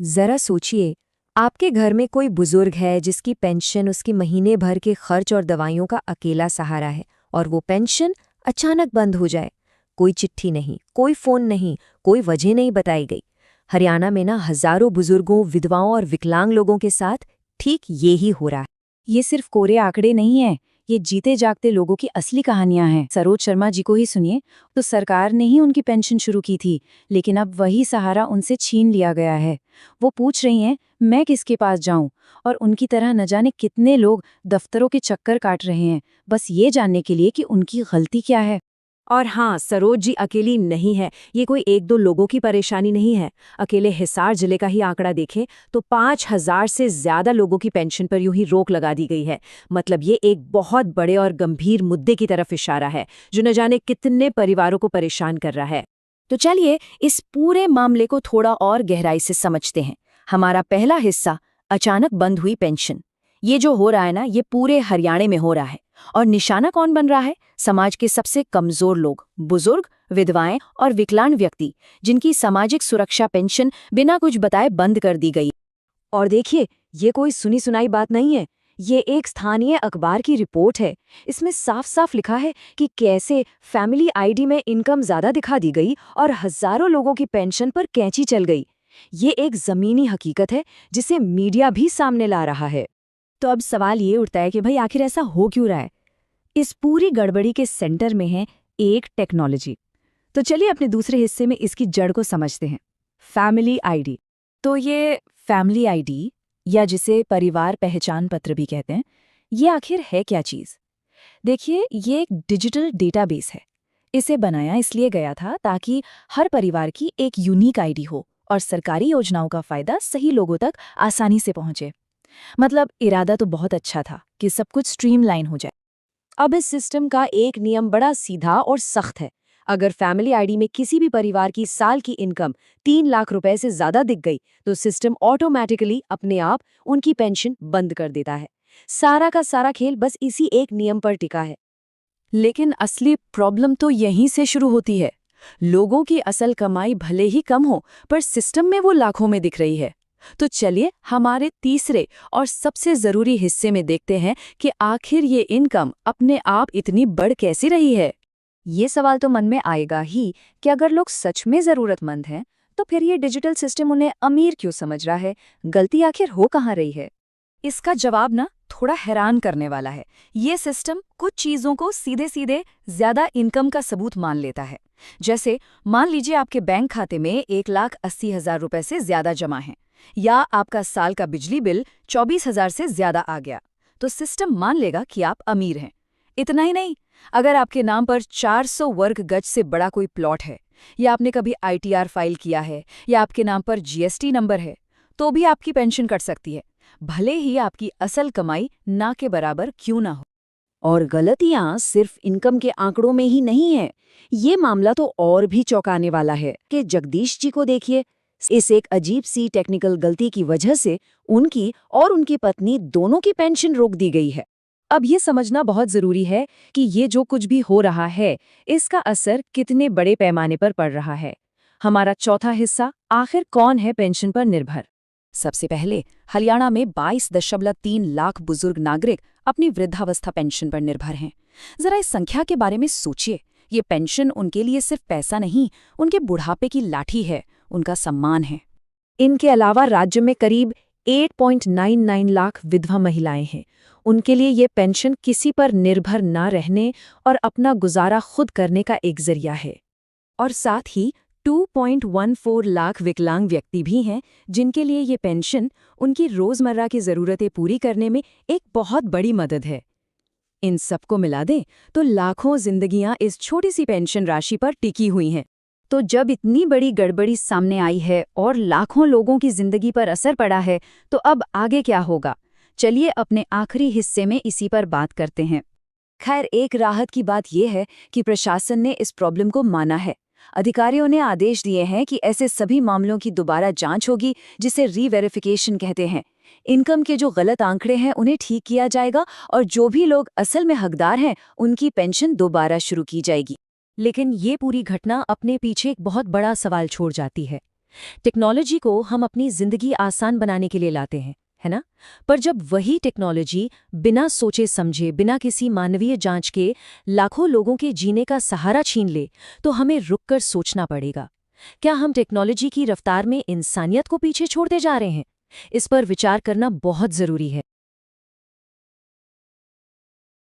जरा सोचिए, आपके घर में कोई बुजुर्ग है जिसकी पेंशन उसके महीने भर के खर्च और दवाइयों का अकेला सहारा है, और वो पेंशन अचानक बंद हो जाए। कोई चिट्ठी नहीं, कोई फोन नहीं, कोई वजह नहीं बताई गई। हरियाणा में ना हजारों बुजुर्गों, विधवाओं और विकलांग लोगों के साथ ठीक ये ही हो रहा है। ये सिर्फ कोरे आंकड़े नहीं हैं, ये जीते जागते लोगों की असली कहानियां हैं। सरोज शर्मा जी को ही सुनिए। तो सरकार ने ही उनकी पेंशन शुरू की थी, लेकिन अब वही सहारा उनसे छीन लिया गया है। वो पूछ रही हैं, मैं किसके पास जाऊं? और उनकी तरह न जाने कितने लोग दफ्तरों के चक्कर काट रहे हैं, बस ये जानने के लिए कि उनकी गलती क्या है। और हाँ, सरोज जी अकेली नहीं है। ये कोई एक दो लोगों की परेशानी नहीं है। अकेले हिसार जिले का ही आंकड़ा देखें तो 5,000 से ज्यादा लोगों की पेंशन पर यूं ही रोक लगा दी गई है। मतलब ये एक बहुत बड़े और गंभीर मुद्दे की तरफ इशारा है, जो न जाने कितने परिवारों को परेशान कर रहा है। तो चलिए इस पूरे मामले को थोड़ा और गहराई से समझते हैं। हमारा पहला हिस्सा, अचानक बंद हुई पेंशन। ये जो हो रहा है ना, ये पूरे हरियाणा में हो रहा है। और निशाना कौन बन रहा है? समाज के सबसे कमजोर लोग, बुजुर्ग, विधवाएं और विकलांग व्यक्ति, जिनकी सामाजिक सुरक्षा पेंशन बिना कुछ बताए बंद कर दी गई। और देखिए, ये कोई सुनी सुनाई बात नहीं है। ये एक स्थानीय अखबार की रिपोर्ट है। इसमें साफ साफ लिखा है कि कैसे फैमिली आईडी में इनकम ज्यादा दिखा दी गई और हजारों लोगों की पेंशन पर कैंची चल गई। ये एक जमीनी हकीकत है जिसे मीडिया भी सामने ला रहा है। तो अब सवाल ये उठता है कि भाई आखिर ऐसा हो क्यों रहा है? इस पूरी गड़बड़ी के सेंटर में है एक टेक्नोलॉजी। तो चलिए अपने दूसरे हिस्से में इसकी जड़ को समझते हैं, फैमिली आईडी। तो ये फैमिली आईडी, या जिसे परिवार पहचान पत्र भी कहते हैं, ये आखिर है क्या चीज़? देखिए, ये एक डिजिटल डेटाबेस है। इसे बनाया इसलिए गया था ताकि हर परिवार की एक यूनिक आईडी हो और सरकारी योजनाओं का फायदा सही लोगों तक आसानी से पहुंचे। मतलब इरादा तो बहुत अच्छा था कि सब कुछ स्ट्रीमलाइन हो जाए। अब इस सिस्टम का एक नियम बड़ा सीधा और सख्त है। अगर फैमिली आईडी में किसी भी परिवार की साल की इनकम 3 लाख रुपए से ज्यादा दिख गई, तो सिस्टम ऑटोमेटिकली अपने आप उनकी पेंशन बंद कर देता है। सारा का सारा खेल बस इसी एक नियम पर टिका है। लेकिन असली प्रॉब्लम तो यहीं से शुरू होती है। लोगों की असल कमाई भले ही कम हो, पर सिस्टम में वो लाखों में दिख रही है। तो चलिए हमारे तीसरे और सबसे जरूरी हिस्से में देखते हैं कि आखिर ये इनकम अपने आप इतनी बढ़ कैसी रही है। ये सवाल तो मन में आएगा ही कि अगर लोग सच में जरूरतमंद हैं, तो फिर ये डिजिटल सिस्टम उन्हें अमीर क्यों समझ रहा है? गलती आखिर हो कहाँ रही है? इसका जवाब ना थोड़ा हैरान करने वाला है। ये सिस्टम कुछ चीजों को सीधे सीधे ज्यादा इनकम का सबूत मान लेता है। जैसे मान लीजिए आपके बैंक खाते में 1,80,000 रुपए से ज्यादा जमा है, या आपका साल का बिजली बिल 24,000 से ज्यादा आ गया, तो सिस्टम मान लेगा कि आप अमीर हैं। इतना ही नहीं, अगर आपके नाम पर 400 वर्ग गज से बड़ा कोई प्लॉट है, या आपने कभी आईटीआर फाइल किया है, या आपके नाम पर जीएसटी नंबर है, तो भी आपकी पेंशन कट सकती है, भले ही आपकी असल कमाई ना के बराबर क्यों ना हो। और गलतियां सिर्फ इनकम के आंकड़ों में ही नहीं है। ये मामला तो और भी चौंकाने वाला है कि जगदीश जी को देखिए। इस एक अजीब सी टेक्निकल गलती की वजह से उनकी और उनकी पत्नी दोनों की पेंशन रोक दी गई है। अब ये समझना बहुत जरूरी है कि ये जो कुछ भी हो रहा है, इसका असर कितने बड़े पैमाने पर पड़ रहा है। हमारा चौथा हिस्सा, आखिर कौन है पेंशन पर निर्भर। सबसे पहले हरियाणा में 22.3 लाख बुजुर्ग नागरिक अपनी वृद्धावस्था पेंशन पर निर्भर हैं। जरा इस संख्या के बारे में सोचिए। ये पेंशन उनके लिए सिर्फ पैसा नहीं, उनके बुढ़ापे की लाठी है, उनका सम्मान है। इनके अलावा राज्य में करीब 8.99 लाख विधवा महिलाएं हैं। उनके लिए ये पेंशन किसी पर निर्भर ना रहने और अपना गुजारा खुद करने का एक जरिया है। और साथ ही 2.14 लाख विकलांग व्यक्ति भी हैं, जिनके लिए ये पेंशन उनकी रोजमर्रा की जरूरतें पूरी करने में एक बहुत बड़ी मदद है। इन सबको मिला दें तो लाखों जिंदगियां इस छोटी सी पेंशन राशि पर टिकी हुई हैं। तो जब इतनी बड़ी गड़बड़ी सामने आई है और लाखों लोगों की जिंदगी पर असर पड़ा है, तो अब आगे क्या होगा? चलिए अपने आखिरी हिस्से में इसी पर बात करते हैं। खैर, एक राहत की बात यह है कि प्रशासन ने इस प्रॉब्लम को माना है। अधिकारियों ने आदेश दिए हैं कि ऐसे सभी मामलों की दोबारा जांच होगी, जिसे री-वेरिफिकेशन कहते हैं। इनकम के जो गलत आंकड़े हैं उन्हें ठीक किया जाएगा, और जो भी लोग असल में हकदार हैं उनकी पेंशन दोबारा शुरू की जाएगी। लेकिन ये पूरी घटना अपने पीछे एक बहुत बड़ा सवाल छोड़ जाती है। टेक्नोलॉजी को हम अपनी जिंदगी आसान बनाने के लिए लाते हैं, है ना? पर जब वही टेक्नोलॉजी बिना सोचे समझे, बिना किसी मानवीय जांच के लाखों लोगों के जीने का सहारा छीन ले, तो हमें रुककर सोचना पड़ेगा। क्या हम टेक्नोलॉजी की रफ्तार में इंसानियत को पीछे छोड़ते जा रहे हैं? इस पर विचार करना बहुत जरूरी है।